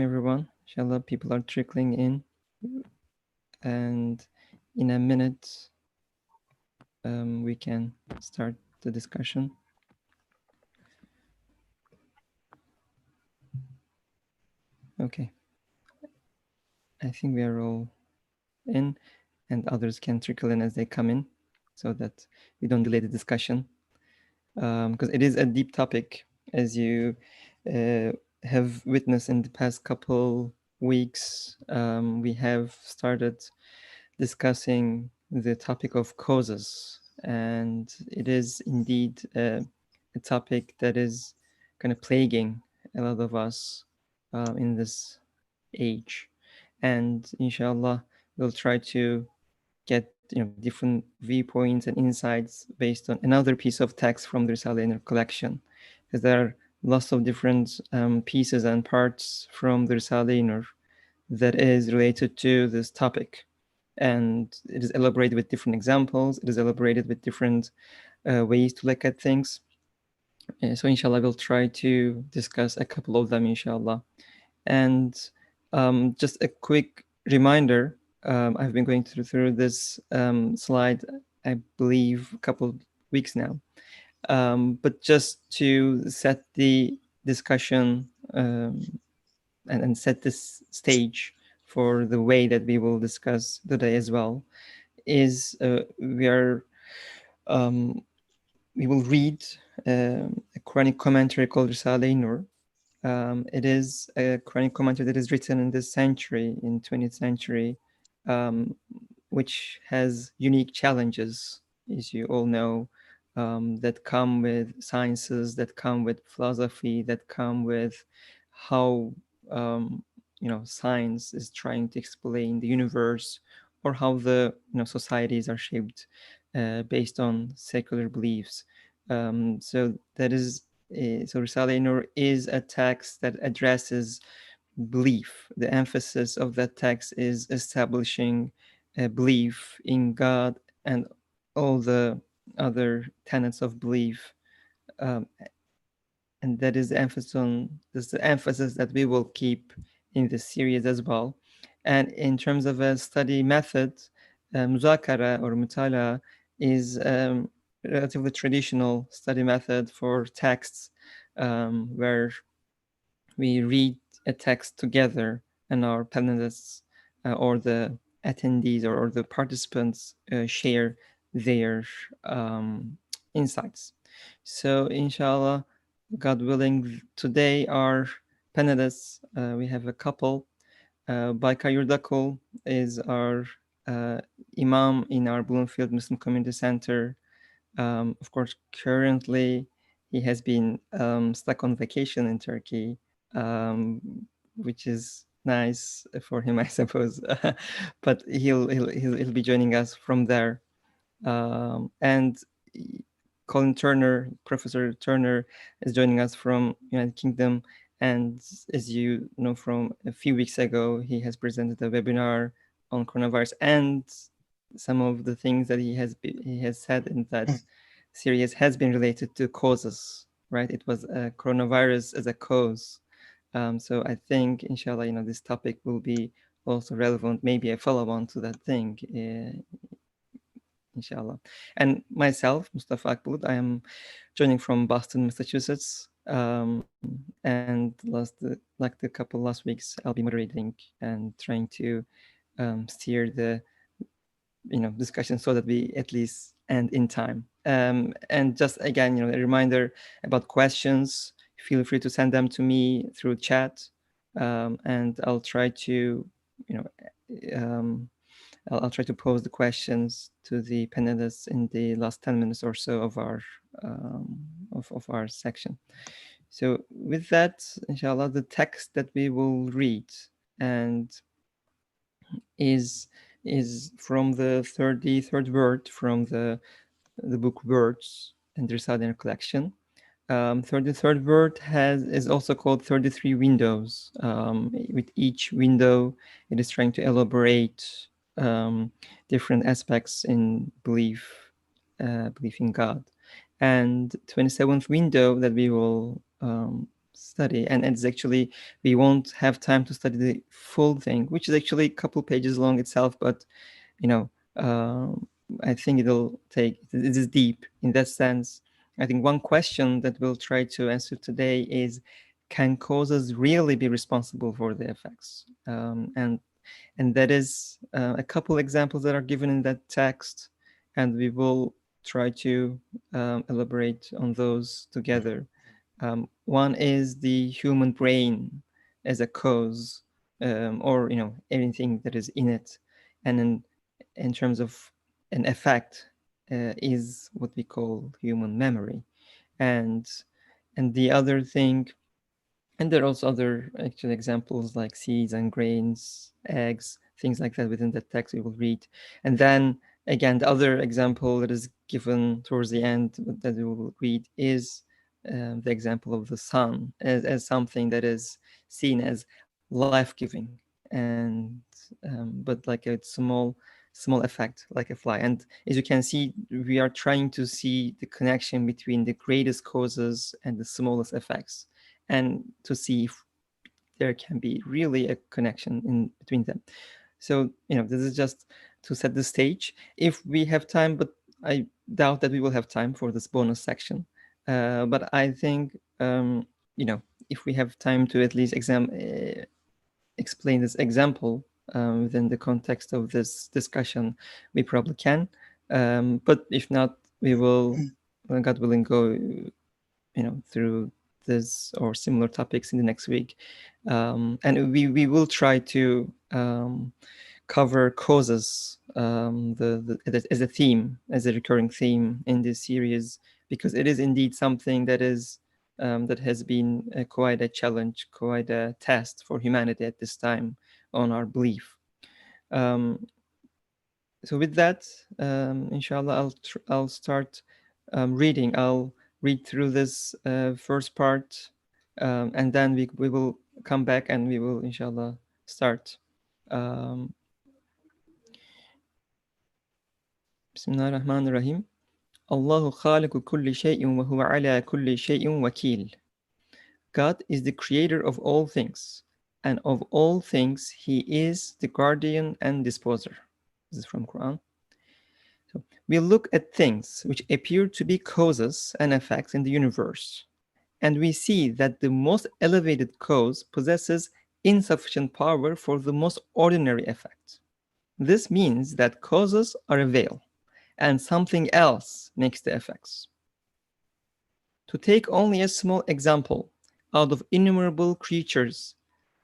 everyone. Inshallah, people are trickling in, and in a minute, we can start the discussion. Okay, I think we are all in, and others can trickle in as they come in, so that we don't delay the discussion, because it is a deep topic, as you have witnessed in the past couple weeks. We have started discussing the topic of causes, and it is indeed a topic that is kind of plaguing a lot of us in this age. And inshallah, we'll try to get different viewpoints and insights based on another piece of text from the Risale in our collection, because there are lots of different pieces and parts from the Risale that is related to this topic, and it is elaborated with different examples. It is elaborated with different ways to look at things. So inshallah, we'll try to discuss a couple of them, inshallah. And just a quick reminder, I've been going through this slide, I believe, a couple of weeks now. But just to set the discussion and set this stage for the way that we will discuss today as well, is we will read a Quranic commentary called Risale-i Nur. It is a Quranic commentary that is written in this century, in 20th century, which has unique challenges, as you all know, that come with sciences, that come with philosophy, that come with how science is trying to explain the universe, or how the societies are shaped based on secular beliefs. So that is so Risale-i Nur is a text that addresses belief. The emphasis of that text is establishing a belief in God and all the other tenets of belief, and that is the emphasis that we will keep in this series as well. And in terms of a study method, muzakara or mutala is relatively traditional study method for texts, where we read a text together, and our panelists or the attendees or the participants share their insights. So inshallah, God willing, today our panelists, we have a couple. Baykar Yurdakul is our imam in our Bloomfield Muslim Community Center. Of course, currently he has been stuck on vacation in Turkey, which is nice for him, I suppose. But he'll be joining us from there. And Colin Turner, Professor Turner, is joining us from United Kingdom. And as you know, from a few weeks ago, he has presented a webinar on coronavirus, and some of the things that he has said in that series has been related to causes, right? It was a coronavirus as a cause. So I think, inshallah, this topic will be also relevant, maybe a follow-on to that thing, inshallah. And myself, Mustafa Akbulut, I am joining from Boston, Massachusetts. And like the couple last weeks, I'll be moderating and trying to steer the discussion so that we at least end in time. And just again, a reminder about questions. Feel free to send them to me through chat, and I'll try to, I'll try to pose the questions to the panelists in the last 10 minutes or so of our of our section. So with that, inshallah, the text that we will read and is from the 33rd word from the book Words and Risale collection. 33rd word is also called 33 windows. With each window, it is trying to elaborate different aspects in belief in God. And 27th window that we will study, and it's actually, we won't have time to study the full thing, which is actually a couple pages long itself, but you know, I think it'll take, it is deep in that sense. I think one question that we'll try to answer today is, can causes really be responsible for the effects? And that is a couple examples that are given in that text, and we will try to elaborate on those together. One is the human brain as a cause, or anything that is in it, and in terms of an effect, is what we call human memory, and the other thing, and there are also other actual examples like seeds and grains, eggs, things like that within the text we will read. And then again, the other example that is given towards the end that we will read is the example of the sun as something that is seen as life-giving, and but like a small effect, like a fly. And as you can see, we are trying to see the connection between the greatest causes and the smallest effects, and to see if there can be really a connection in between them. So this is just to set the stage. If we have time, but I doubt that we will have time for this bonus section, but I think you know if we have time to at least explain this example within the context of this discussion, we probably can. But if not, we will, God willing, go through this or similar topics in the next week, and we will try to cover causes, as a theme, as a recurring theme in this series, because it is indeed something that is that has been quite a challenge, quite a test for humanity at this time on our belief. Um, so with that, inshallah, I'll start reading. I'll read through this first part, and then we will come back and we will inshallah start. Um, Bismillah ar-Rahman ar-Rahim. Allahu khaliqu kulli shay'in wa huwa ala kulli shay'in wakil. God is the creator of all things, and of all things he is the guardian and disposer. This is from Quran. So we look at things which appear to be causes and effects in the universe, and we see that the most elevated cause possesses insufficient power for the most ordinary effect. This means that causes are a veil, and something else makes the effects. To take only a small example out of innumerable creatures,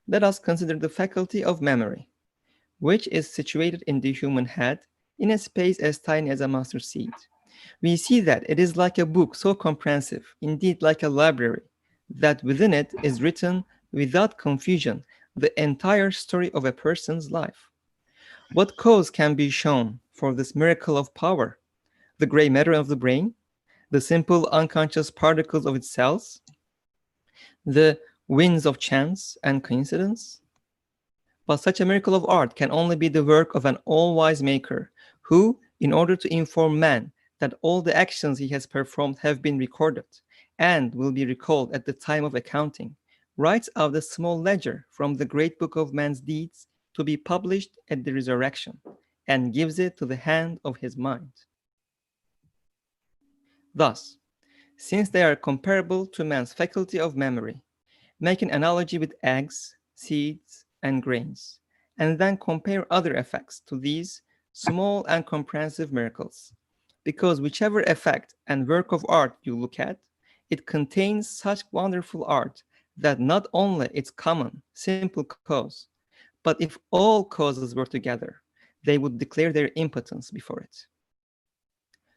let us consider the faculty of memory, which is situated in the human head in a space as tiny as a mustard seed. We see that it is like a book so comprehensive, indeed like a library, that within it is written without confusion the entire story of a person's life. What cause can be shown for this miracle of power? The gray matter of the brain? The simple unconscious particles of its cells? The winds of chance and coincidence? But such a miracle of art can only be the work of an all-wise maker, who, in order to inform man that all the actions he has performed have been recorded and will be recalled at the time of accounting, writes out a small ledger from the great book of man's deeds to be published at the resurrection, and gives it to the hand of his mind. Thus, since they are comparable to man's faculty of memory, make an analogy with eggs, seeds, and grains, and then compare other effects to these small and comprehensive miracles. Because whichever effect and work of art you look at, it contains such wonderful art that not only its common, simple cause, but if all causes were together, they would declare their impotence before it.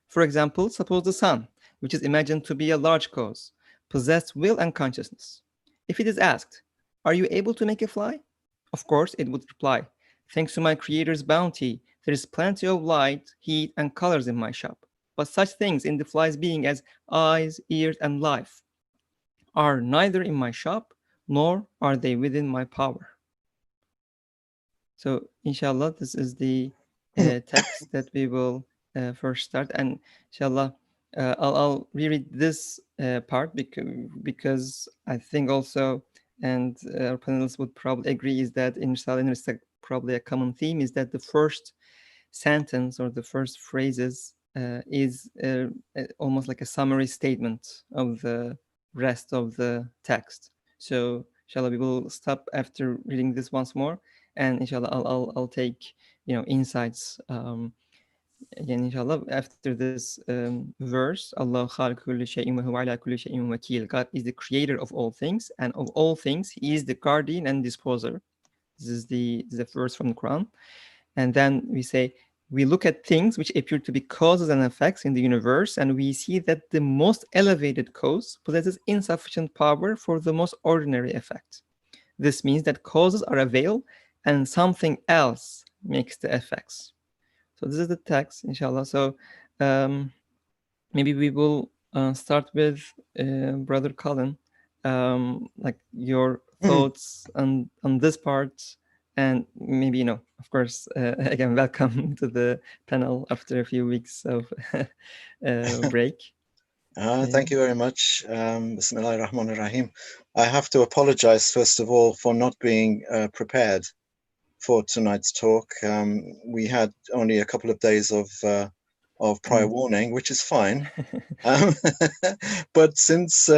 For example, suppose the sun, which is imagined to be a large cause, possessed will and consciousness. If it is asked, "Are you able to make a fly?" Of course, it would reply, "Thanks to my Creator's bounty, there is plenty of light, heat, and colors in my shop. But such things in the fly's being as eyes, ears, and life are neither in my shop, nor are they within my power." So, inshallah, this is the text that we will first start. And inshallah, I'll reread this part, because I think also, and our panelists would probably agree, is that in Risale-i Nur, probably a common theme is that the first sentence or the first phrases is almost like a summary statement of the rest of the text. So inshallah, we will stop after reading this once more, and inshallah, I'll take insights again, inshallah, after this verse. Allah khaliq kulli shay'in wa huwa ala kulli shay'in wakil. God is the creator of all things, and of all things, He is the guardian and disposer. This is the verse from the Quran. And then we say, we look at things which appear to be causes and effects in the universe, and we see that the most elevated cause possesses insufficient power for the most ordinary effect. This means that causes are a veil, and something else makes the effects. So this is the text, inshallah. So maybe we will start with Brother Colin, like your thoughts on this part, and maybe of course, again, welcome to the panel after a few weeks of break. Thank you very much. Bismillahir Rahmanir Rahim. I have to apologize, first of all, for not being prepared for tonight's talk. We had only a couple of days of prior warning, which is fine. But since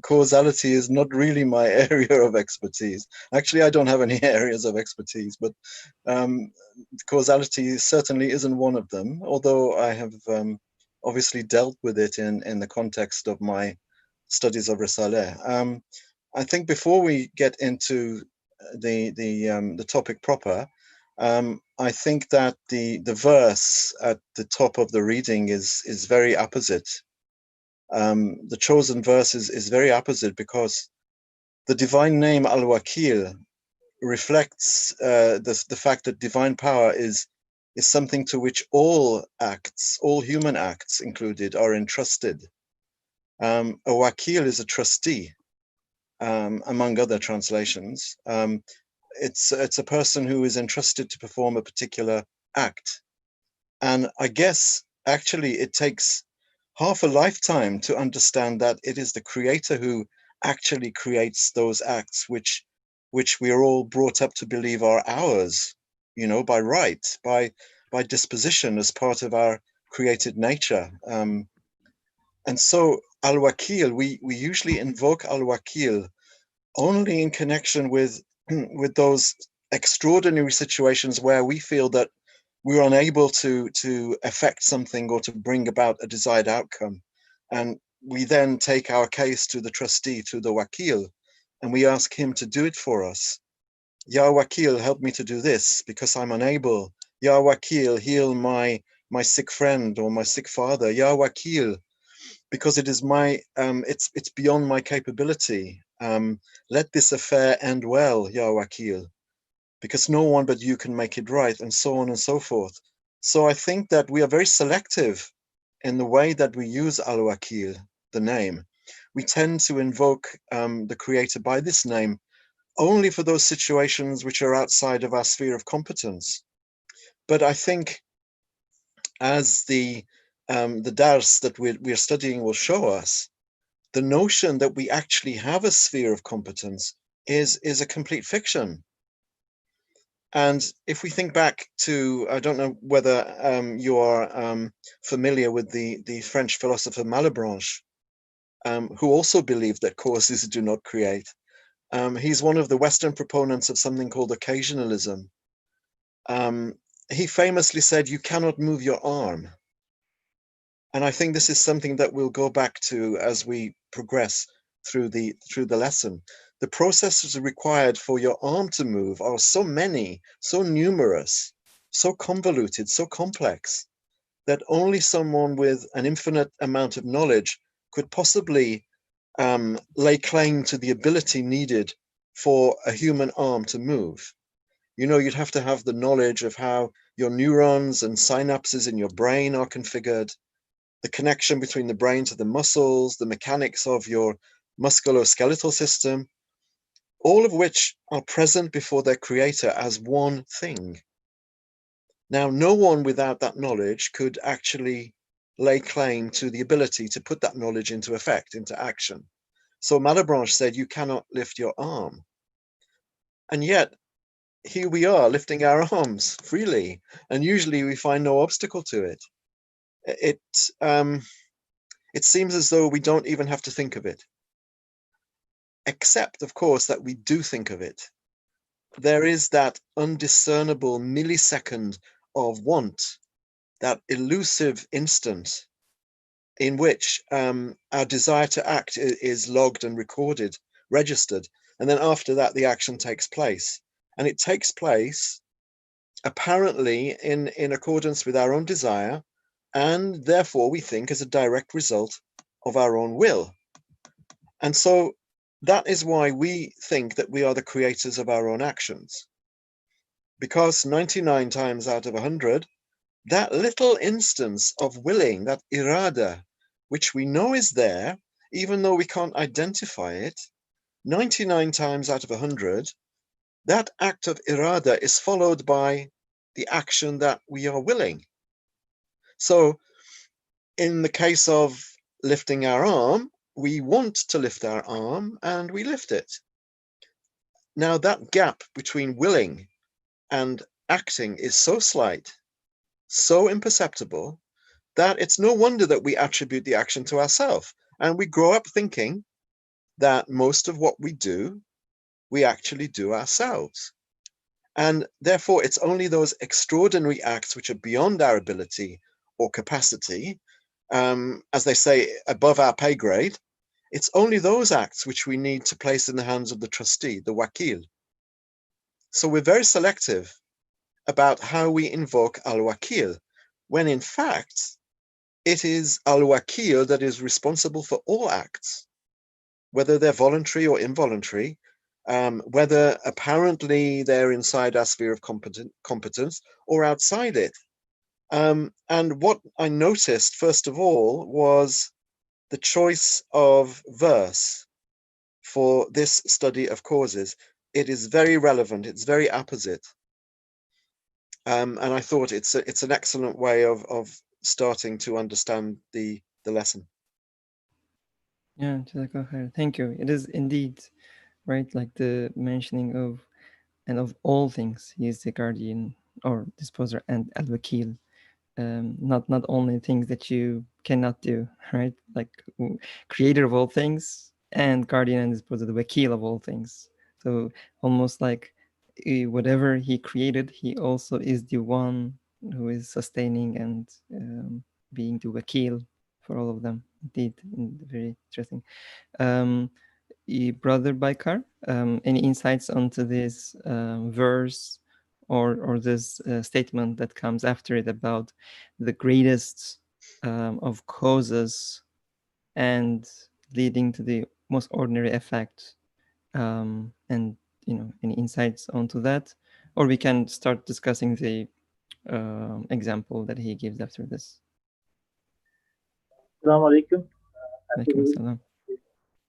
causality is not really my area of expertise, actually, I don't have any areas of expertise, but causality certainly isn't one of them, although I have obviously dealt with it in the context of my studies of Risaleh. I think before we get into the topic proper, I think that the verse at the top of the reading is very apposite. The chosen verse is very apposite because the divine name Al-Wakil reflects the fact that divine power is something to which all acts, all human acts included, are entrusted. A wakil is a trustee, among other translations. It's a person who is entrusted to perform a particular act. And I guess actually it takes half a lifetime to understand that it is the creator who actually creates those acts which we are all brought up to believe are ours, by right, by disposition, as part of our created nature. And so Al-Wakil, we usually invoke Al-Wakil only in connection with those extraordinary situations where we feel that we're unable to affect something or to bring about a desired outcome. And we then take our case to the trustee, to the wakil, and we ask him to do it for us. Ya Wakil, help me to do this because I'm unable. Ya Wakil, heal my sick friend or my sick father. Ya Wakil, because it is it's beyond my capability. Let this affair end well, Ya Wakil, because no one but you can make it right, and so on and so forth. So I think that we are very selective in the way that we use Al-Wakil, the name. We tend to invoke the creator by this name only for those situations which are outside of our sphere of competence. But I think, as the dars that we're studying will show us, the notion that we actually have a sphere of competence is a complete fiction. And if we think back to, I don't know whether you are familiar with the French philosopher Malebranche, who also believed that causes do not create. He's one of the Western proponents of something called occasionalism. He famously said, "You cannot move your arm." And I think this is something that we'll go back to as we progress through the lesson. The processes required for your arm to move are so many, so numerous, so convoluted, so complex, that only someone with an infinite amount of knowledge could possibly lay claim to the ability needed for a human arm to move. You'd have to have the knowledge of how your neurons and synapses in your brain are configured, the connection between the brain to the muscles, the mechanics of your musculoskeletal system, all of which are present before their creator as one thing. Now, no one without that knowledge could actually lay claim to the ability to put that knowledge into effect, into action. So Malebranche said, you cannot lift your arm. And yet, here we are lifting our arms freely, and usually we find no obstacle to it. It seems as though we don't even have to think of it, except, of course, that we do think of it. There is that undiscernible millisecond of want, that elusive instant in which our desire to act is logged and recorded, registered, and then after that, the action takes place. And it takes place apparently in accordance with our own desire, and therefore we think as a direct result of our own will. And so that is why we think that we are the creators of our own actions. Because 99 times out of 100, that little instance of willing, that irada, which we know is there, even though we can't identify it, 99 times out of 100, that act of irada is followed by the action that we are willing. So in the case of lifting our arm, we want to lift our arm and we lift it. Now that gap between willing and acting is so slight, so imperceptible, that it's no wonder that we attribute the action to ourselves. And we grow up thinking that most of what we do, we actually do ourselves. And therefore, it's only those extraordinary acts which are beyond our ability or capacity, as they say, above our pay grade. It's only those acts which we need to place in the hands of the trustee, the wakil. So we're very selective about how we invoke al-wakil, when in fact, it is al-wakil that is responsible for all acts, whether they're voluntary or involuntary, whether apparently they're inside our sphere of competence or outside it. And what I noticed, first of all, was the choice of verse for this study of causes. It is very relevant, it's very apposite. And I thought it's an excellent way of starting to understand the lesson. Yeah, Jazakallah khair. Thank you. It is indeed, right, like the mentioning of, and of all things, he is the guardian or disposer and al-wakil. Not only things that you cannot do, right? Like creator of all things and guardian and disposer, the wakil of all things. So almost like whatever he created, he also is the one who is sustaining and being the wakil for all of them. Indeed, very interesting. Brother Baikar, any insights onto this verse or this statement that comes after it about the greatest of causes and leading to the most ordinary effect, and any insights onto that, or we can start discussing the example that he gives after this. Assalamu alaikum. Alaikum assalam.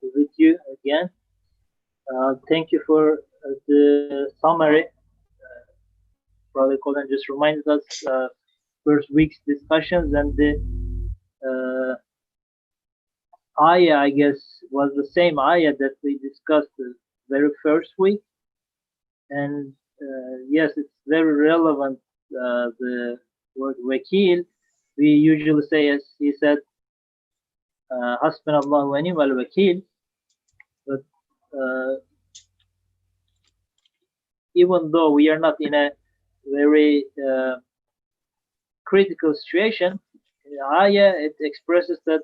With you again. Thank you for the summary. Brother Colin just reminded us first week's discussions, and the ayah, I guess, was the same ayah that we discussed the very first week. And yes, it's very relevant, the word wakil. We usually say, as he said, Hasbunallahu wa ni'mal wakil. But even though we are not in a very critical situation, in the ayah, it expresses that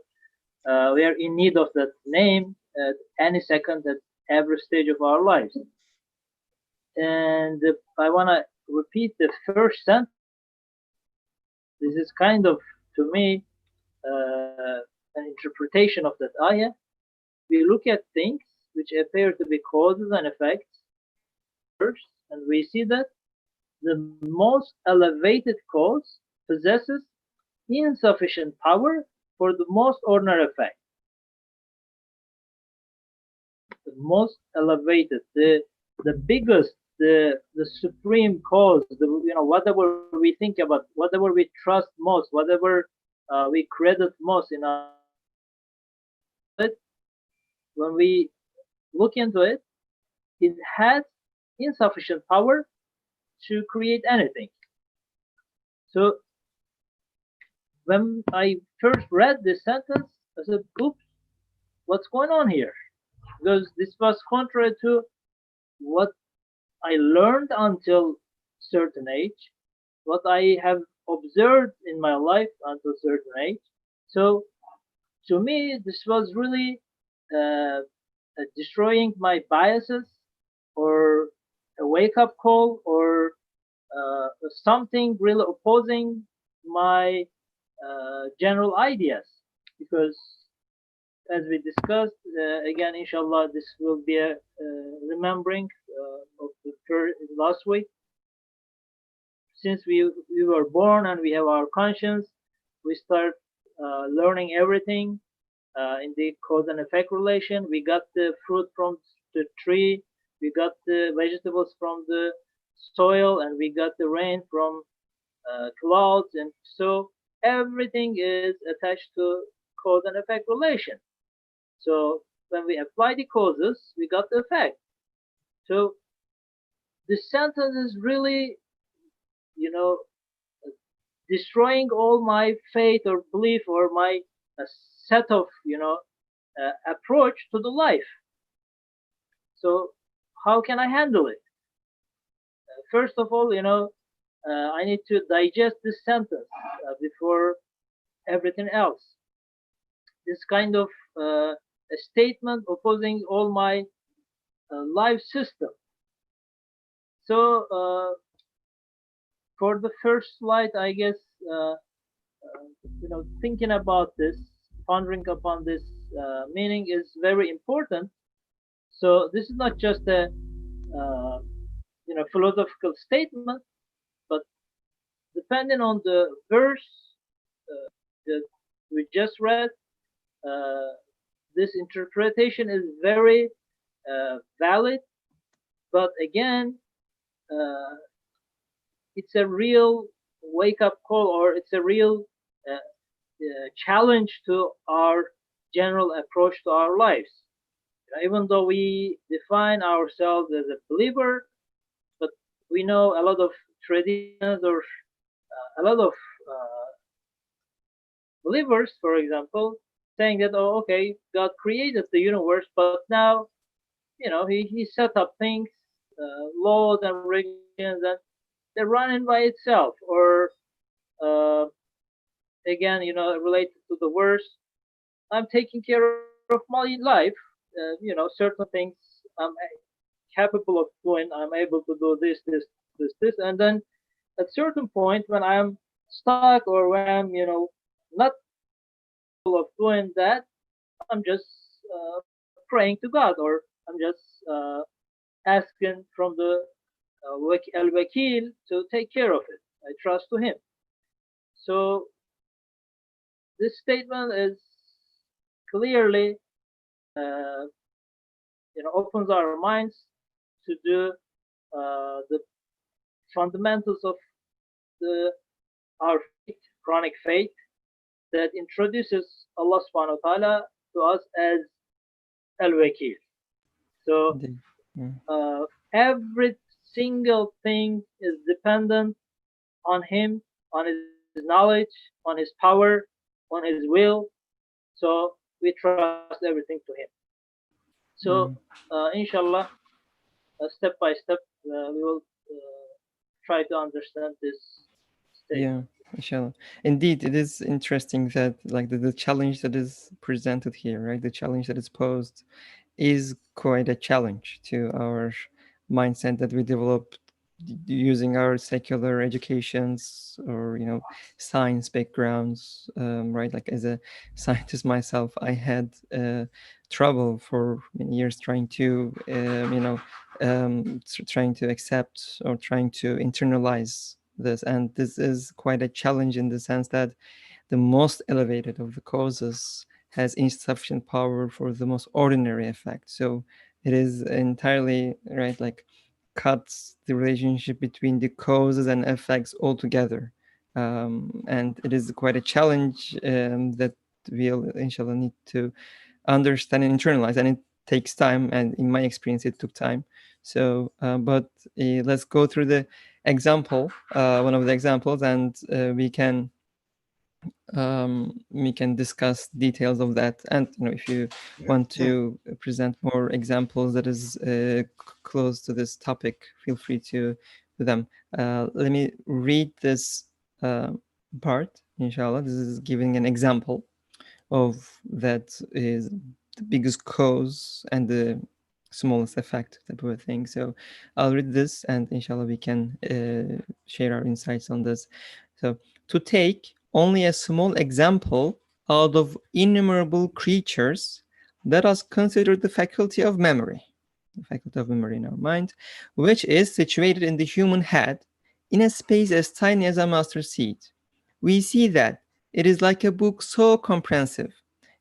we are in need of that name at any second, at every stage of our lives. And I want to repeat the first sentence. This is kind of, to me, an interpretation of that ayah. We look at things which appear to be causes and effects first, and we see that the most elevated cause possesses insufficient power for the most ordinary effect. The most elevated, the biggest, the supreme cause, whatever we think about, whatever we trust most, whatever we credit most in our. But when we look into it, it has insufficient power to create anything. So when I first read this sentence, I said, oops, what's going on here? Because this was contrary to what I learned until certain age, what I have observed in my life until certain age. So to me, this was really destroying my biases or a wake up call or something really opposing my general ideas. Because as we discussed, again, inshallah, this will be a remembering of the last week. Since we were born and we have our conscience, we start learning everything in the cause and effect relation. We got the fruit from the tree, we got the vegetables from the soil, and we got the rain from clouds, and so everything is attached to cause and effect relation. So when we apply the causes, we got the effect. So this sentence is really, you know, destroying all my faith or belief or my set of, approach to the life. So how can I handle it? First of all, I need to digest this sentence before everything else. This kind of a statement opposing all my life system. So for the first slide, I guess, thinking about this, pondering upon this meaning is very important. So this is not just a philosophical statement, but depending on the verse that we just read, this interpretation is very valid. But again, it's a real wake-up call, or it's a real challenge to our general approach to our lives. Even though we define ourselves as a believer, but we know a lot of traditions or a lot of believers, for example, saying that, oh, okay, God created the universe, but now, he set up things, laws and regulations, and they're running by itself. Or again, related to the verse, I'm taking care of my life. Certain things I'm capable of doing. I'm able to do this, and then at certain point when I'm stuck or when I'm, not capable of doing that, I'm just praying to God, or I'm just asking from the al-Wakil to take care of it. I trust to him. So this statement is clearly opens our minds to do the fundamentals of our faith, chronic faith, that introduces Allah subhanahu wa ta'ala to us as al-Wakil. So every single thing is dependent on him, on his knowledge, on his power, on his will. So we trust everything to him. So inshallah, step by step, we will try to understand this state. Yeah, inshallah. Indeed, it is interesting that the challenge that is presented here, right? The challenge that is posed is quite a challenge to our mindset that we developed using our secular educations or science backgrounds, right? Like as a scientist myself, I had trouble for many years trying to trying to accept or trying to internalize this, and this is quite a challenge in the sense that the most elevated of the causes has insufficient power for the most ordinary effect. So it is entirely right, like cuts the relationship between the causes and effects altogether. And it is quite a challenge that we'll inshallah need to understand and internalize, and it takes time, and in my experience it took time. So but let's go through the example, one of the examples, and we can discuss details of that. And if you want to present more examples that is close to this topic, feel free to do them. Let me read this part, inshallah. This is giving an example of that is the biggest cause and the smallest effect type of a thing. So I'll read this, and inshallah we can share our insights on this. So to take only a small example out of innumerable creatures, let us consider the faculty of memory, in our mind, which is situated in the human head in a space as tiny as a mustard seed. We see that it is like a book so comprehensive,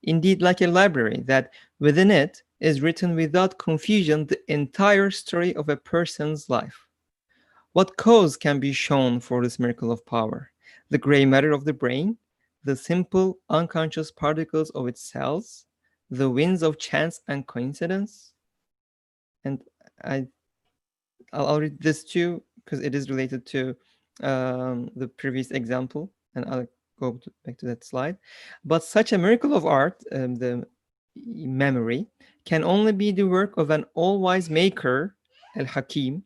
indeed like a library, that within it is written without confusion the entire story of a person's life. What cause can be shown for this miracle of power? The gray matter of the brain, the simple unconscious particles of its cells, the winds of chance and coincidence? And I'll read this too, because it is related to the previous example, and I'll go back to that slide. But such a miracle of art, the memory, can only be the work of an all-wise maker, Al-Hakim,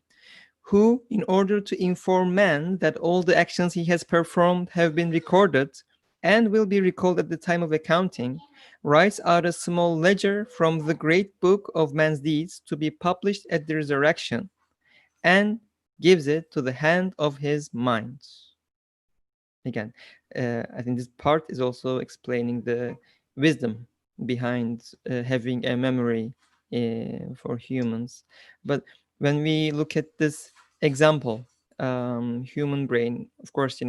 who, in order to inform man that all the actions he has performed have been recorded and will be recalled at the time of accounting, writes out a small ledger from the great book of man's deeds to be published at the resurrection, and gives it to the hand of his mind. Again, I think this part is also explaining the wisdom behind having a memory for humans. But when we look at this example, human brain, of course,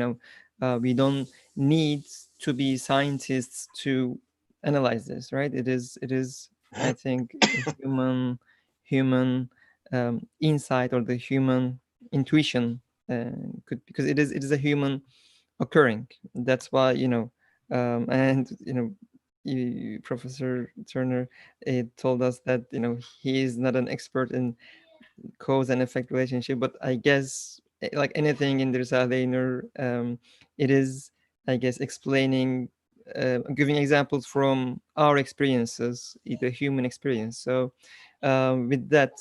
we don't need to be scientists to analyze this, right? It is, I think, a human insight, or the human intuition, because it is a human occurring. That's why Professor Turner told us that he is not an expert in cause and effect relationship, but I guess like anything in the Risale-e Nur, it is, I guess, explaining, giving examples from our experiences, the human experience. So with that,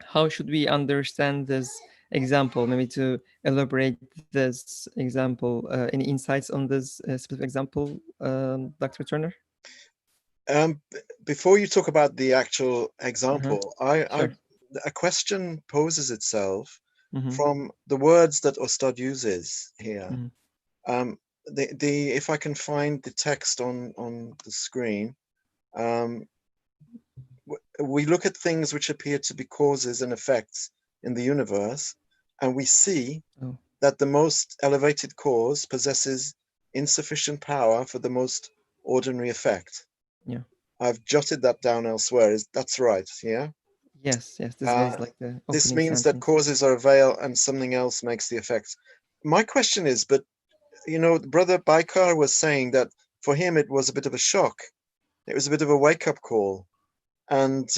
how should we understand this example? Maybe to elaborate this example, any insights on this specific example, Dr. Turner? Before you talk about the actual example, Sure. a question poses itself Mhm. from the words that Ustad uses here. Mhm. If I can find the text on the screen, we look at things which appear to be causes and effects in the universe, and we see Oh. that the most elevated cause possesses insufficient power for the most ordinary effect. Yeah. I've jotted that down elsewhere. That's right, yeah? Yes. This is like the This opening means that sentence. causes are a veil and something else makes the effects. My question is, but Brother Baikar was saying that for him it was a bit of a shock. It was a bit of a wake-up call. And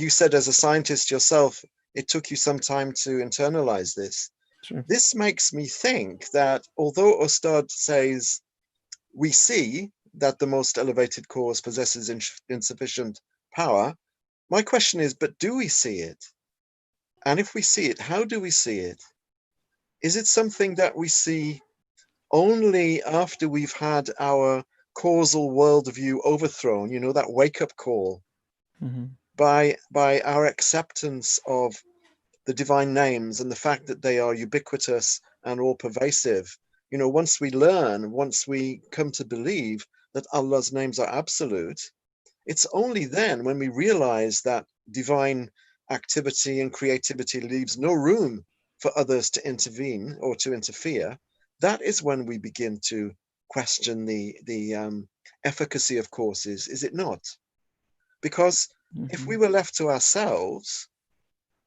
you said, as a scientist yourself, it took you some time to internalize this. Sure. This makes me think that although Ustad says we see that the most elevated cause possesses insufficient power, my question is, but do we see it? And if we see it, how do we see it? Is it something that we see only after we've had our causal worldview overthrown, that wake-up call, Mm-hmm. by our acceptance of the divine names and the fact that they are ubiquitous and all pervasive? Once we come to believe that Allah's names are absolute, it's only then, when we realize that divine activity and creativity leaves no room for others to intervene or to interfere, that is when we begin to question the efficacy of causes, is it not? Because if we were left to ourselves,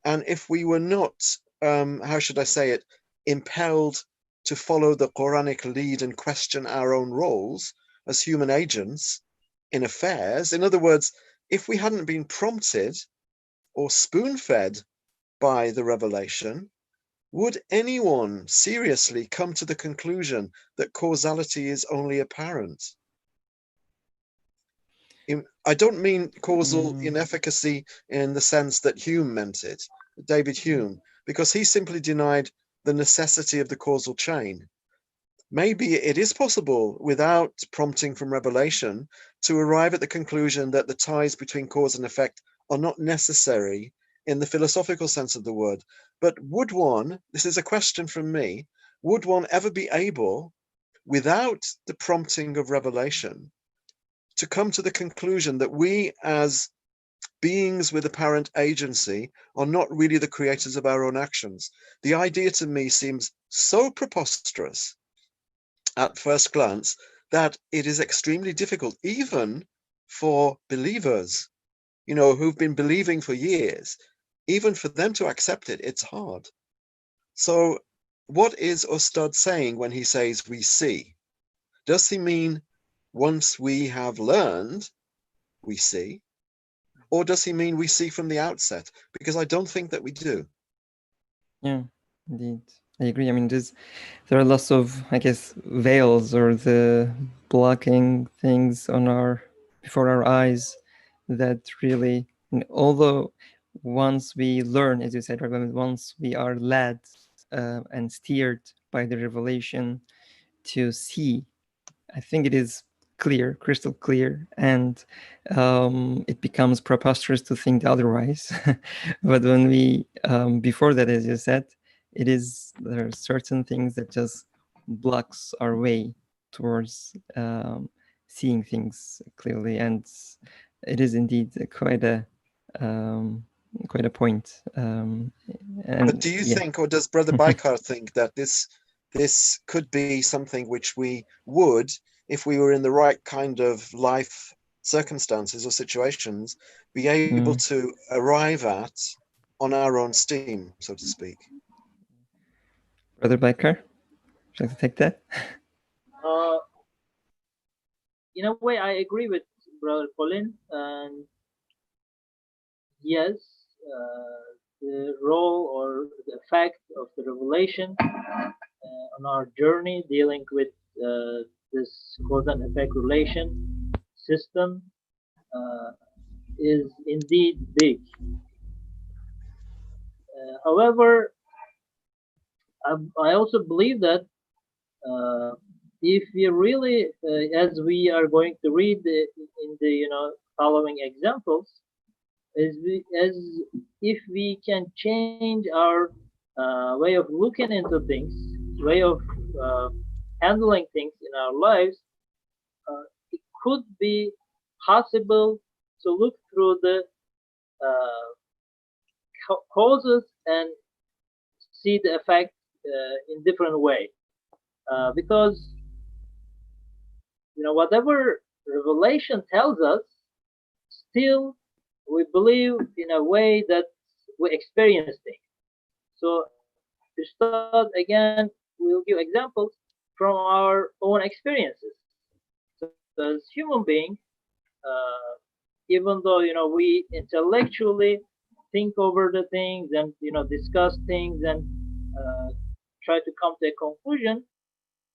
and if we were not, how should I say it, impelled to follow the Quranic lead and question our own roles as human agents in affairs. In other words, if we hadn't been prompted or spoon-fed by the revelation, would anyone seriously come to the conclusion that causality is only apparent? I don't mean causal inefficacy in the sense that Hume meant it, David Hume, because he simply denied the necessity of the causal chain. Maybe it is possible, without prompting from revelation, to arrive at the conclusion that the ties between cause and effect are not necessary in the philosophical sense of the word. But would one, this is a question from me, would one ever be able, without the prompting of revelation, to come to the conclusion that we as beings with apparent agency are not really the creators of our own actions? The idea to me seems so preposterous at first glance that it is extremely difficult, even for believers, who've been believing for years, even for them to accept it, it's hard. So what is Ustad saying when he says we see? Does he mean once we have learned, we see? Or does he mean we see from the outset? Because I don't think that we do. Yeah, indeed. I agree. I mean, there are lots of, I guess, veils or the blocking things before our eyes that really, although once we learn, as you said, right, once we are led and steered by the revelation to see, I think it is clear, crystal clear, and it becomes preposterous to think otherwise. But when we, before that, as you said, there are certain things that just blocks our way towards seeing things clearly, and it is indeed quite a point. But do you think, or does Brother Baikar think that this could be something which we would, if we were in the right kind of life circumstances or situations, be able to arrive at on our own steam, so to speak? Brother Baikar, would you like to take that? In a way, I agree with Brother Colin, and yes, the role or the effect of the revelation on our journey dealing with this cause and effect relation system is indeed big. However, I also believe that if we really, as we are going to read in the following examples, as if we can change our way of looking into things, way of handling things in our lives, it could be possible to look through the causes and see the effect in different way, because whatever revelation tells us, still we believe in a way that we experience things. So to start again, we'll give examples from our own experiences. So as human beings, even though we intellectually think over the things and discuss things and try to come to a conclusion,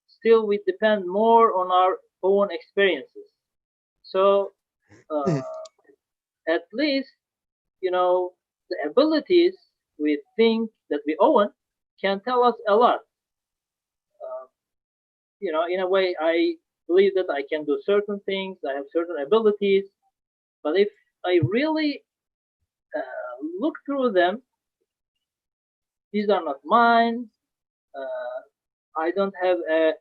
still we depend more on our own experiences. So at least the abilities we think that we own can tell us a lot. In a way, I believe that I can do certain things, I have certain abilities, but if I really look through them, these are not mine. I don't have a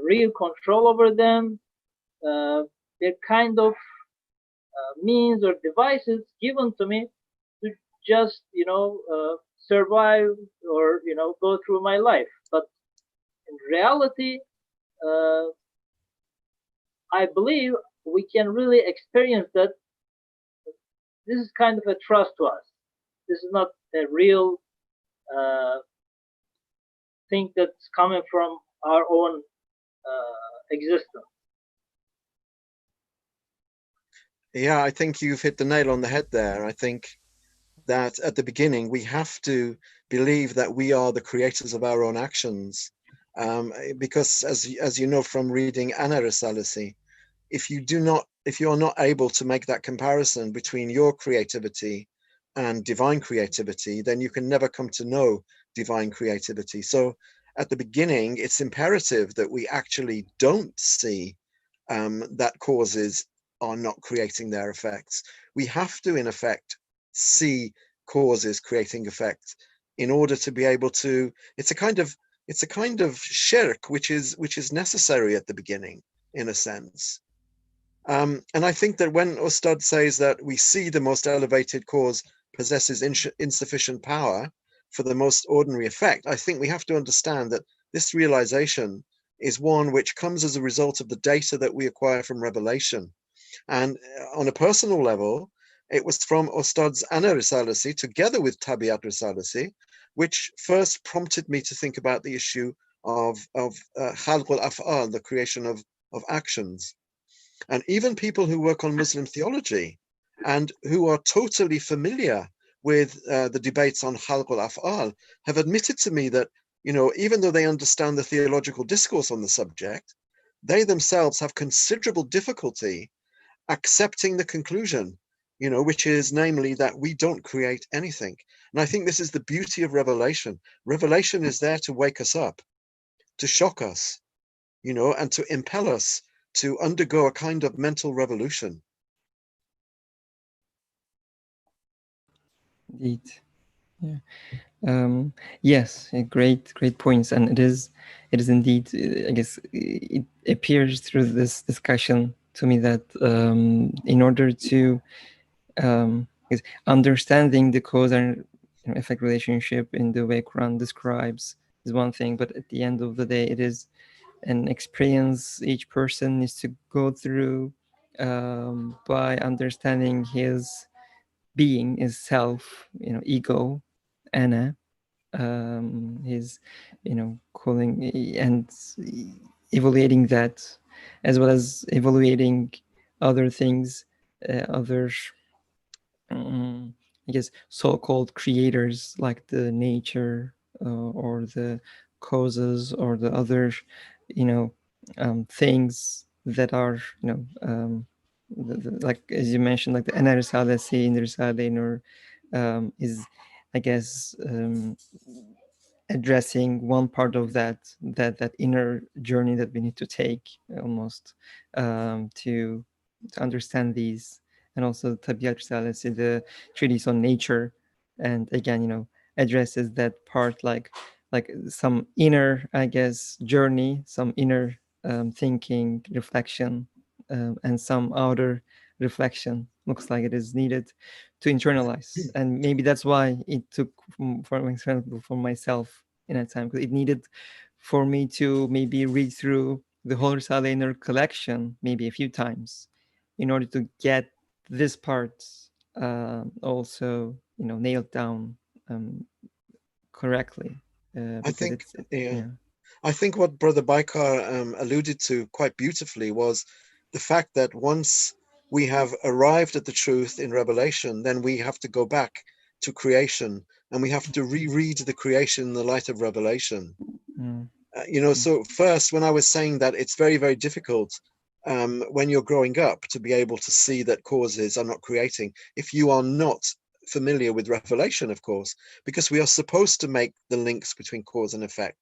real control over them. They're kind of means or devices given to me to just survive or go through my life. But in reality, I believe we can really experience that this is kind of a trust to us. This is not a real thing that's coming from our own existence. Yeah, I think you've hit the nail on the head there. I think that at the beginning we have to believe that we are the creators of our own actions, because as you know from reading Ana Risalesi, if you are not able to make that comparison between your creativity and divine creativity, then you can never come to know divine creativity. So at the beginning, it's imperative that we actually don't see that causes are not creating their effects. We have to, in effect, see causes creating effects in order to be able to. It's a kind of shirk which is necessary at the beginning, in a sense. And I think that when Ustad says that we see the most elevated cause possesses insufficient power for the most ordinary effect, I think we have to understand that this realization is one which comes as a result of the data that we acquire from revelation. And on a personal level, it was from Ustad's Ana Risalesi together with Tabiat Risalesi, which first prompted me to think about the issue of Khalq al-Af'al, the creation of actions. And even people who work on Muslim theology and who are totally familiar with the debates on Khalq al-Af'al have admitted to me that, even though they understand the theological discourse on the subject, they themselves have considerable difficulty accepting the conclusion, which is namely that we don't create anything. And I think this is the beauty of revelation. Revelation is there to wake us up, to shock us, and to impel us to undergo a kind of mental revolution. Indeed. Yeah. Yes, great points, and it is indeed. I guess it appears through this discussion to me that in order to understanding the cause and effect relationship in the way Quran describes is one thing, but at the end of the day, it is an experience each person needs to go through by understanding his being, his self, ego, ana, his, calling and evaluating that, as well as evaluating other things, other, I guess, so-called creators like the nature or the causes or the other, things that are, like as you mentioned, like the Ana Risale, Sayyid Risale Nur, is, I guess, addressing one part of that inner journey that we need to take almost to understand these, and also Tabiat Risalesi, the treatise on nature, and again, addresses that part like some inner, I guess, journey, some inner thinking, reflection, and some outer reflection looks like it is needed to internalize. And maybe that's why it took, for example, for myself in a time, because it needed for me to maybe read through the whole Risale Nur collection maybe a few times in order to get this part also nailed down correctly, I because think, it's yeah. I think what Brother Baikar alluded to quite beautifully was the fact that once we have arrived at the truth in revelation, then we have to go back to creation and we have to reread the creation in the light of revelation. So first, when I was saying that it's very, very difficult when you're growing up to be able to see that causes are not creating, if you are not familiar with revelation, of course, because we are supposed to make the links between cause and effect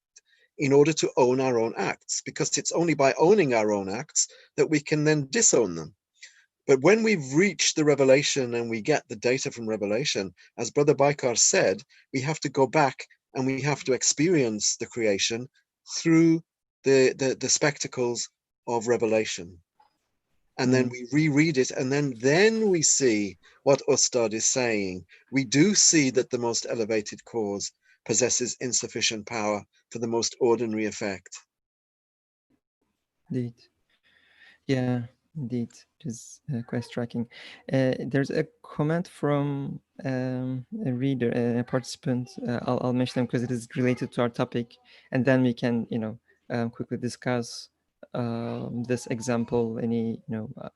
in order to own our own acts, because it's only by owning our own acts that we can then disown them. But when we've reached the revelation and we get the data from revelation, as Brother Baikar said, we have to go back and we have to experience the creation through the spectacles of revelation. And then we reread it, and then we see what Ustad is saying. We do see that the most elevated cause possesses insufficient power for the most ordinary effect. Indeed. Yeah. Indeed, it is quite striking. There's a comment from a reader, a participant. I'll mention them because it is related to our topic, and then we can, quickly discuss this example, any,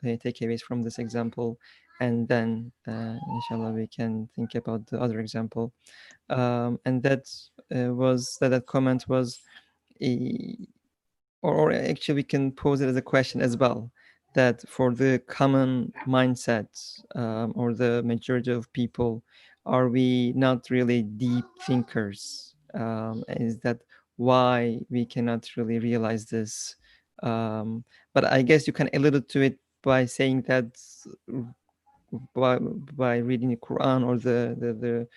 takeaways from this example, and then, inshallah, we can think about the other example. And that that comment was, a, or actually we can pose it as a question as well, that for the common mindset, or the majority of people, are we not really deep thinkers? Is that why we cannot really realize this? But I guess you can allude to it by saying that, by reading the Quran or the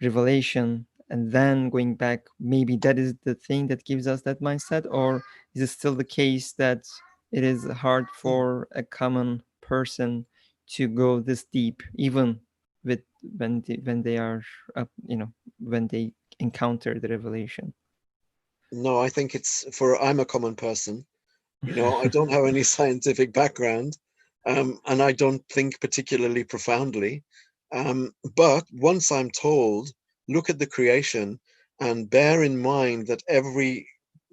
revelation, and then going back, maybe that is the thing that gives us that mindset? Or is it still the case that it is hard for a common person to go this deep, even with when they are when they encounter the revelation? No, I think I'm a common person. I don't have any scientific background, and I don't think particularly profoundly. But once I'm told, look at the creation and bear in mind that every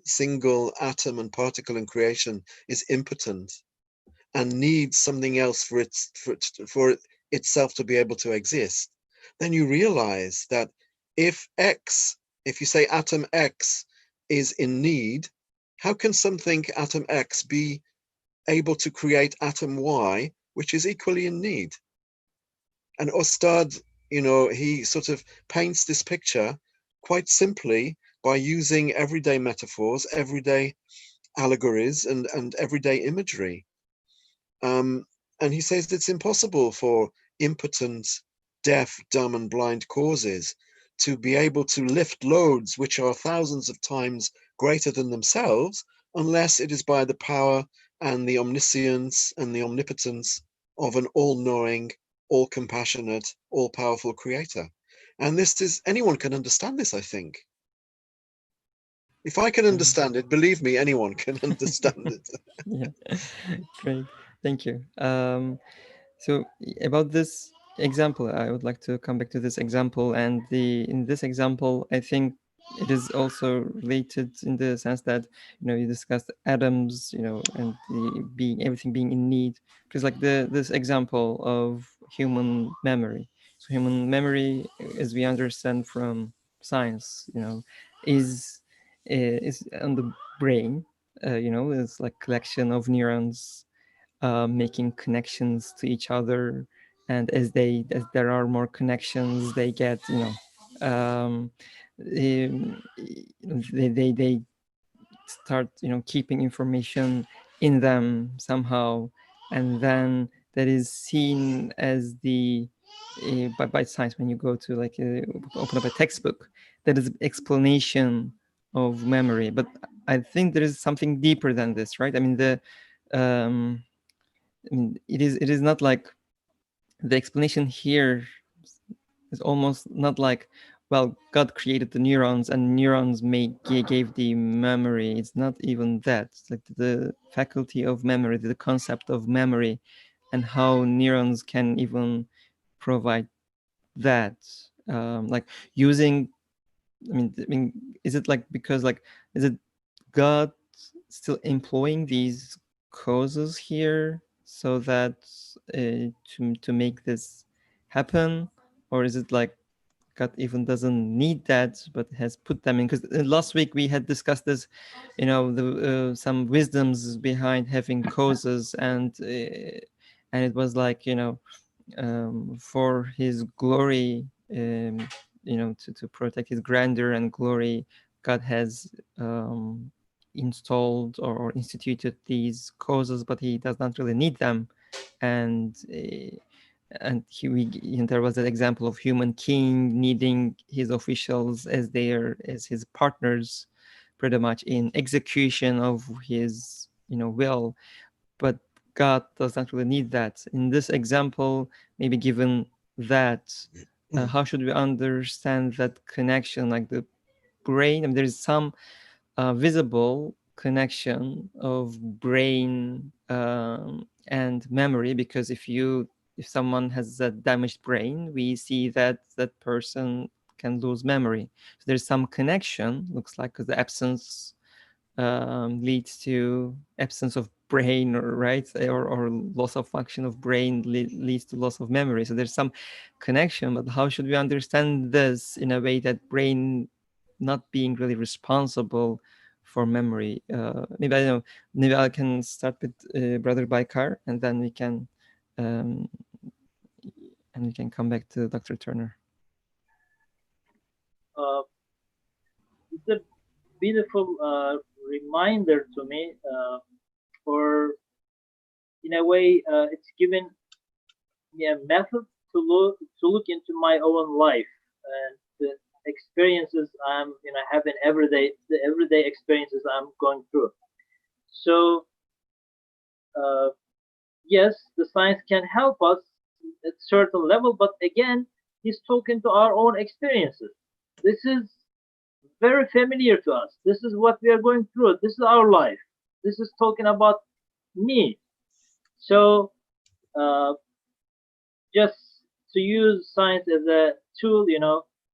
single atom and particle in creation is impotent and needs something else for itself to be able to exist, then you realize that if you say atom X is in need, how can something atom X be able to create atom Y, which is equally in need? And Ustad, he sort of paints this picture quite simply by using everyday metaphors, everyday allegories, and everyday imagery. And he says it's impossible for impotent, deaf, dumb, and blind causes to be able to lift loads which are thousands of times greater than themselves, unless it is by the power and the omniscience and the omnipotence of an all-knowing, all-compassionate, all-powerful creator. And anyone can understand this, I think. If I can understand it, believe me, anyone can understand it. Yeah, great. Thank you. So about this example, I would like to come back to this example. And in this example, I think it is also related in the sense that, you discussed atoms, and everything being in need. Because like this example of human memory. So human memory, as we understand from science, is on the brain. It's like collection of neurons, making connections to each other, and as there are more connections, they get, um, they start, keeping information in them somehow, and then that is seen as the by science. When you go to like open up a textbook, that is explanation of memory. But I think there is something deeper than this, right? I mean, um, it is not like the explanation here is almost not like, well, God created the neurons and neurons gave the memory. It's not even that. It's like the faculty of memory, the concept of memory, and how neurons can even provide that. Like using, is it like, because like, is it God still employing these causes here so that to make this happen? Or is it like God even doesn't need that, but has put them in? Because last week we had discussed this, some wisdoms behind having causes, and it was like, for his glory, to protect his grandeur and glory, God has installed or instituted these causes, but he does not really need them. And there was an example of human king needing his officials as his partners, pretty much in execution of his will. But God does not really need that. In this example, maybe given that, how should we understand that connection? Like the brain, there's some visible connection of brain and memory, because if someone has a damaged brain, we see that that person can lose memory. So there's some connection, looks like, because the absence leads to absence of brain, or right, or loss of function of brain leads to loss of memory. So there's some connection, but how should we understand this in a way that brain not being really responsible for memory? Maybe I don't know. Maybe I can start with Brother Baikar, and then we can come back to Dr. Turner. It's a beautiful reminder to me, or in a way, it's given me a method to look into my own life and the experiences I'm having the everyday experiences I'm going through. So yes, the science can help us at certain level, but again, he's talking to our own experiences. This is very familiar to us. This is what we are going through. This is our life. This is talking about me. So just to use science as a tool,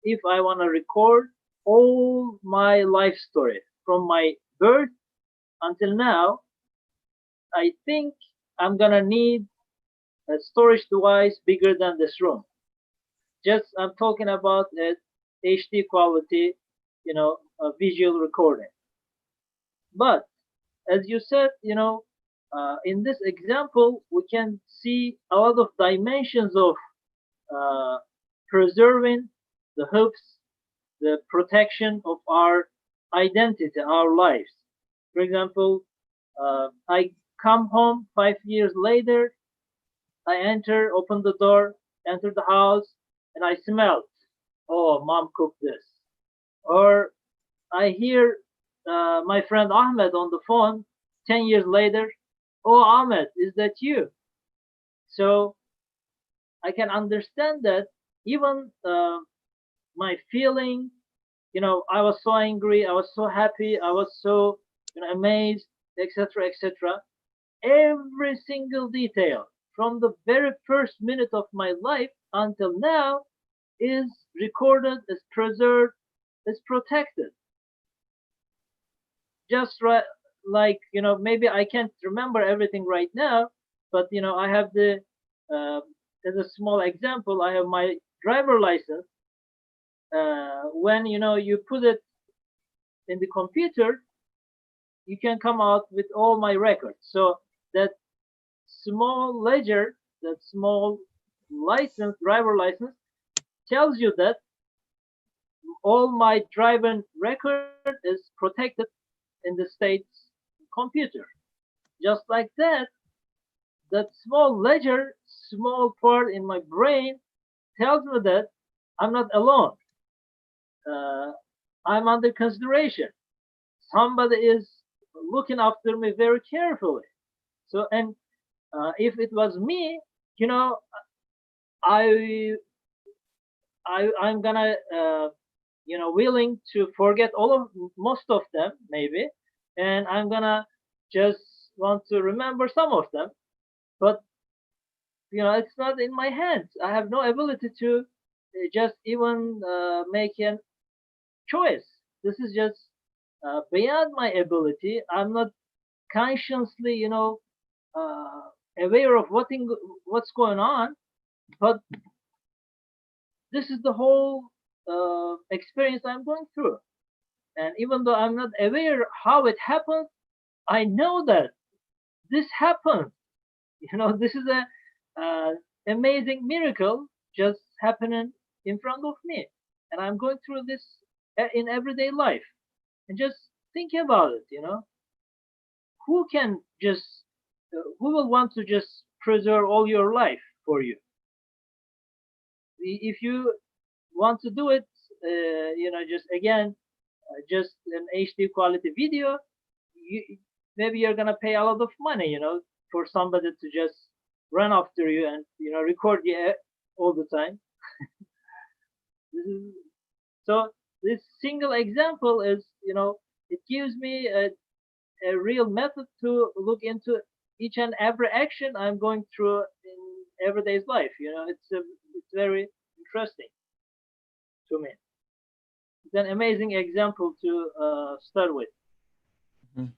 if I want to record all my life story from my birth until now, I think I'm gonna need a storage device bigger than this room. Just I'm talking about a HD quality, a visual recording. But as you said, in this example, we can see a lot of dimensions of preserving the hopes, the protection of our identity, our lives. For example, I come home 5 years later, I open the door, enter the house, and I smell, oh, mom cooked this. Or I hear my friend Ahmed on the phone 10 years later, oh, Ahmed, is that you? So I can understand that even my feeling, I was so angry, I was so happy, I was so amazed, etc., etc. Every single detail from the very first minute of my life until now is recorded, is preserved, is protected. Just like, maybe I can't remember everything right now, but I have the as a small example, I have my driver license. When you put it in the computer, you can come out with all my records. So that small ledger, that small driver license, tells you that all my driving record is protected in the state's computer. Just like that, that small ledger, small part in my brain tells me that I'm not alone. I'm under consideration. Somebody is looking after me very carefully. So, and if it was me, I'm gonna willing to forget most of them maybe, and I'm gonna just want to remember some of them. But it's not in my hands. I have no ability to just even make a choice. This is just beyond my ability. I'm not consciously, aware of what's going on. But this is the whole experience I'm going through. And even though I'm not aware how it happened, I know that this happened. This is a amazing miracle just happening in front of me, and I'm going through this in everyday life. And just think about it. Who can just who will want to just preserve all your life for you? If you want to do it, just again, just an HD quality video, maybe you're gonna pay a lot of money, for somebody to just run after you and record you all the time. So this single example is, it gives me a a real method to look into each and every action I'm going through in everyday's life. It's very interesting to me. It's an amazing example to start with. Mhm.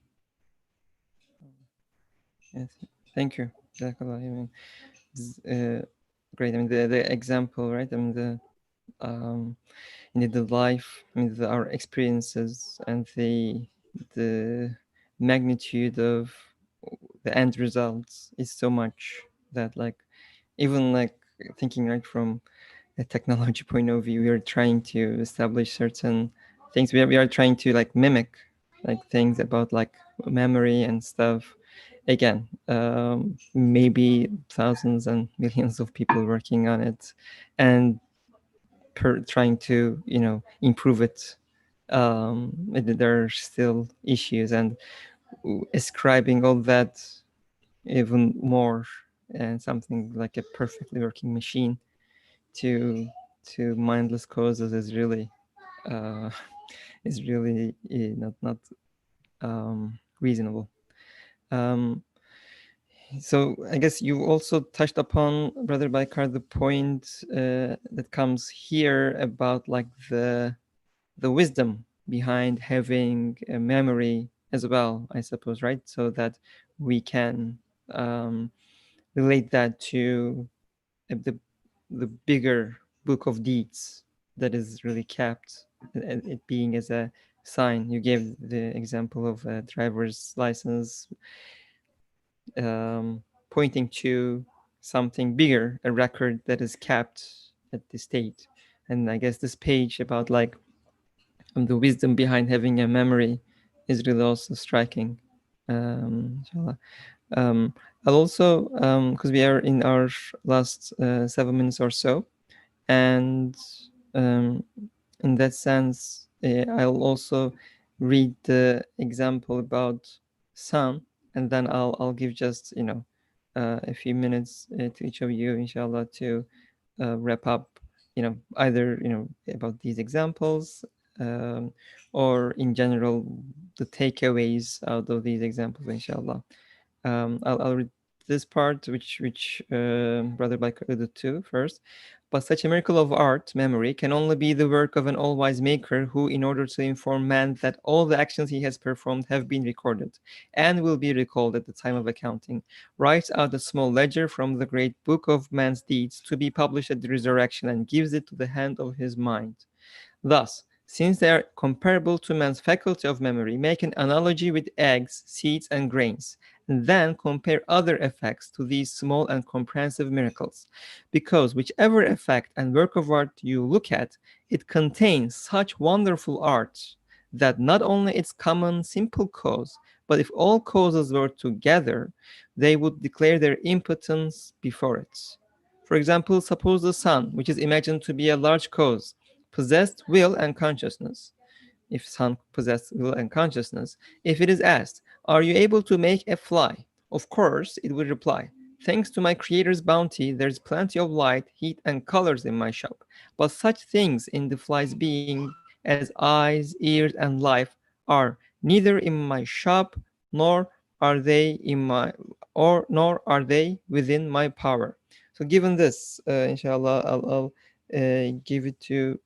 Yes, thank you. Jazakallah. I mean, it's, great. I mean, the example, right? I mean, the life, I mean, our experiences and the magnitude of the end results is so much that, like, even like thinking right from a technology point of view, we are trying to establish certain things. We are trying to like mimic like things about like memory and stuff. Again, maybe thousands and millions of people working on it, and trying to improve it. There are still issues, and ascribing all that even more and something like a perfectly working machine to mindless causes is really uh, not reasonable. Um, so I guess you also touched upon, Brother Baikar, the point that comes here about like the wisdom behind having a memory as well, I suppose, right? So that we can relate that to the bigger book of deeds that is really kept, it being as a sign. You gave the example of a driver's license, pointing to something bigger, a record that is kept at the state. And I guess this page about like the wisdom behind having a memory is really also striking. Inshallah. I'll also, because we are in our last 7 minutes or so, and in that sense, I'll also read the example about sun, and then I'll give just a few minutes to each of you, inshallah, to wrap up, either about these examples, or in general the takeaways out of these examples, inshallah. I'll read this part, which Brother Baik alluded to first. But such a miracle of art, memory, can only be the work of an all-wise maker who, in order to inform man that all the actions he has performed have been recorded and will be recalled at the time of accounting, writes out a small ledger from the great book of man's deeds to be published at the resurrection and gives it to the hand of his mind. Thus, since they are comparable to man's faculty of memory, make an analogy with eggs, seeds, and grains, and then compare other effects to these small and comprehensive miracles. Because whichever effect and work of art you look at, it contains such wonderful art that not only its common simple cause, but if all causes were together, they would declare their impotence before it. For example, suppose the sun, which is imagined to be a large cause, possessed will and consciousness. If sun possessed will and consciousness, if it is asked, are you able to make a fly? Of course, it would reply, thanks to my creator's bounty, there's plenty of light, heat, and colors in my shop. But such things in the fly's being as eyes, ears, and life are neither in my shop, nor are they in my nor are they within my power. So given this, inshallah, I'll give it to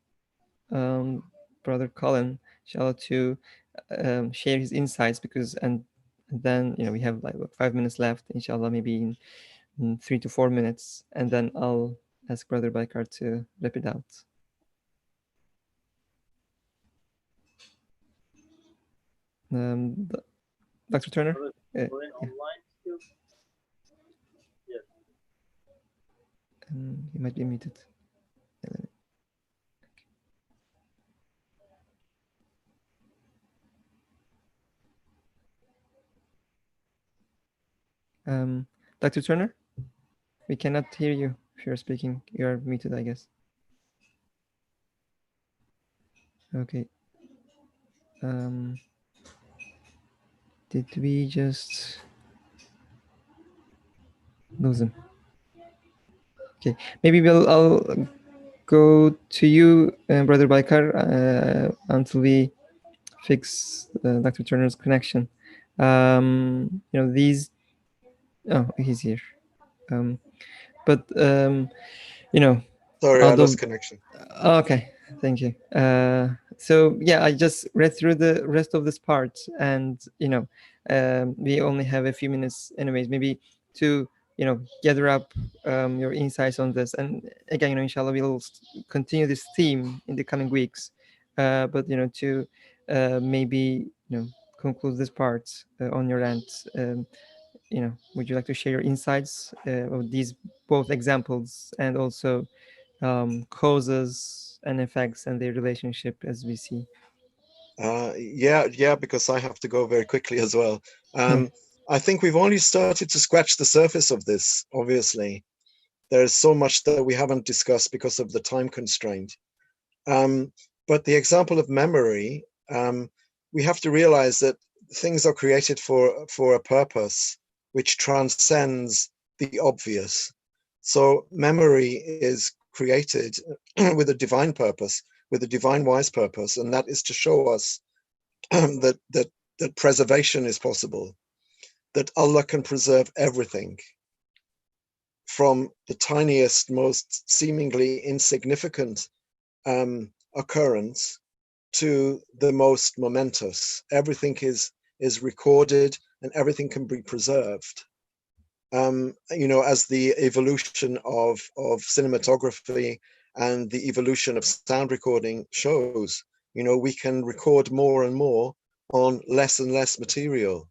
Brother Colin, inshallah, to share his insights, because and then we have like 5 minutes left, inshallah, maybe in 3 to 4 minutes, and then I'll ask Brother Baikar to wrap it out. Dr. Turner? Going online still? Yes. He might be muted. Dr. Turner, we cannot hear you if you're speaking. You are muted, I guess. Okay. Did we just lose him? Okay, maybe I'll go to you, Brother Baikar, until we fix Dr. Turner's connection. These. Oh, he's here. But Sorry, I out lost of connection. okay, thank you. So yeah, I just read through the rest of this part, and we only have a few minutes, anyways. Maybe to gather up your insights on this, and again, inshallah, we'll continue this theme in the coming weeks. But to maybe conclude this part on your end. Would you like to share your insights of these both examples and also causes and effects and their relationship as we see? Yeah, because I have to go very quickly as well. Hmm. I think we've only started to scratch the surface of this, obviously. There's so much that we haven't discussed because of the time constraint. But the example of memory, we have to realize that things are created for a purpose which transcends the obvious. So memory is created with a divine purpose, with a divine wise purpose, and that is to show us that preservation is possible, that Allah can preserve everything from the tiniest, most seemingly insignificant occurrence to the most momentous. Everything is recorded and everything can be preserved. As the evolution of cinematography and the evolution of sound recording shows, we can record more and more on less and less material.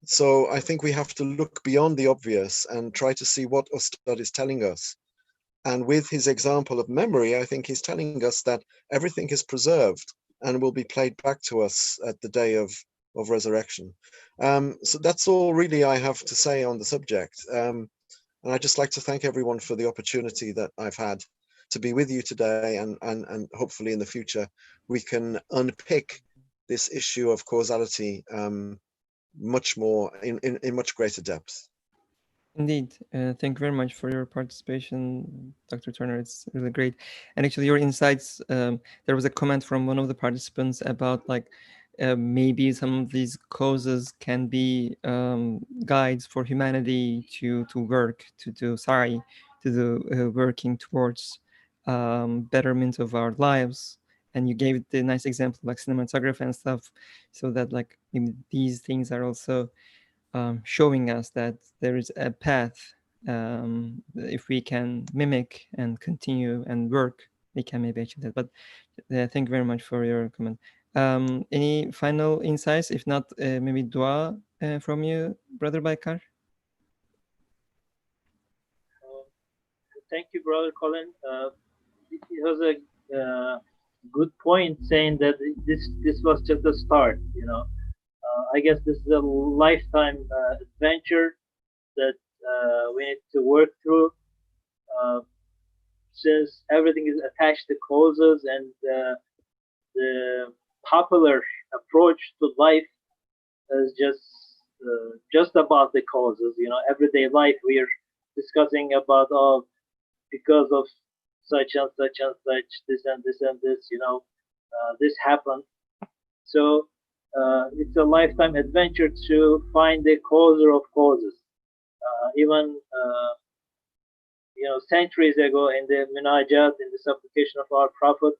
So I think we have to look beyond the obvious and try to see what Ustad is telling us. And with his example of memory, I think he's telling us that everything is preserved and will be played back to us at the day of resurrection. So that's all really I have to say on the subject. And I'd just like to thank everyone for the opportunity that I've had to be with you today, and hopefully in the future we can unpick this issue of causality much more in much greater depth. Indeed. Thank you very much for your participation, Dr. Turner. It's really great. And actually, your insights, there was a comment from one of the participants about maybe some of these causes can be guides for humanity to work, to do sa'i, to do working towards betterment of our lives. And you gave the nice example like cinematography and stuff, so that maybe these things are also showing us that there is a path. If we can mimic and continue and work, we can maybe achieve that. But thank you very much for your comment. Any final insights? If not, maybe dua from you, Brother Baikar? Thank you, Brother Colin. It was a good point saying that this was just a start. I guess this is a lifetime adventure that we need to work through. Since everything is attached to causes, and the popular approach to life is just about the causes. Everyday life we are discussing about because of such and such and such, this and this and this. This happened. So it's a lifetime adventure to find the causer of causes. Even centuries ago in the munajat, in the supplication of our Prophet,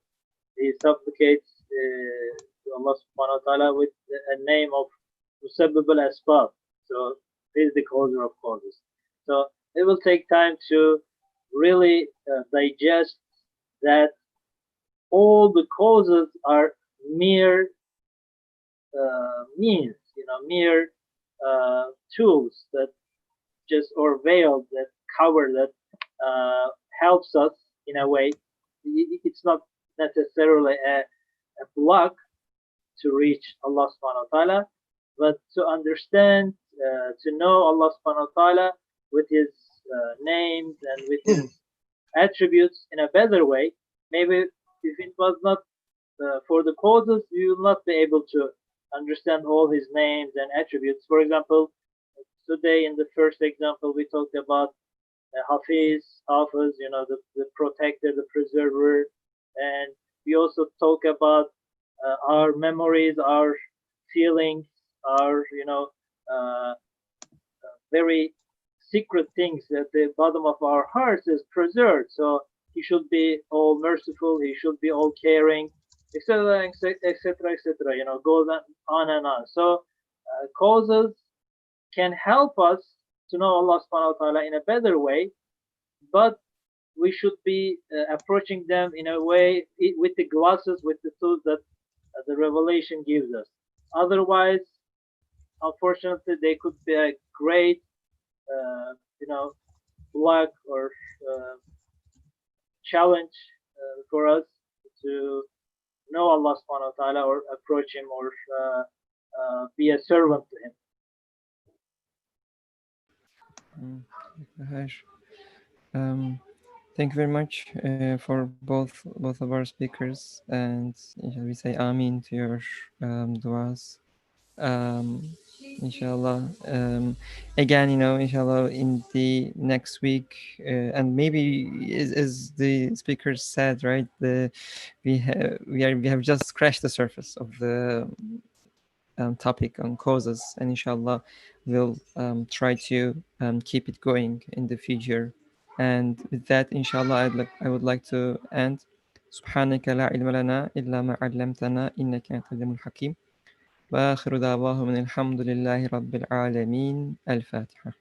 he supplicates to Allah subhanahu wa ta'ala with a name of Musabbib al-Asbab. So he is the causer of causes. So it will take time to really digest that all the causes are mere means, mere tools that or veils that cover, that helps us in a way. It's not necessarily a block to reach Allah subhanahu wa ta'ala, but to understand, to know Allah subhanahu wa ta'ala with his names and with his attributes in a better way. Maybe if it was not for the causes, you will not be able to understand all his names and attributes. For example, today in the first example we talked about Hafiz, the protector, the preserver, and we also talk about our memories, our feelings, are, very secret things at the bottom of our hearts is preserved. So he should be all merciful, he should be all caring, etc., etc., etc. Goes on and on. So causes can help us to know Allah subhanahu wa ta'ala in a better way, but we should be approaching them in a way with the glasses, with the tools that the revelation gives us. Otherwise, unfortunately, they could be a great, block or challenge for us to know Allah subhanahu wa ta'ala or approach Him or be a servant to Him. Thank you very much for both of our speakers, and shall we say Amin to your duas. Inshallah. Again, inshallah, in the next week, and maybe as the speakers said, right? We have just scratched the surface of the topic on causes, and inshallah, we'll try to keep it going in the future. And with that, inshallah, I would like to end. سبحانك لا علم لنا إلا ما علمتنا إنك أنت العليم الحكيم وآخر دعواهم من الحمد لله رب العالمين الفاتحة.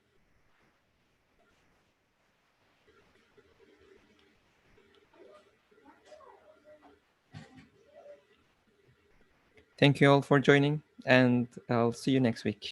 Thank you all for joining, and I'll see you next week.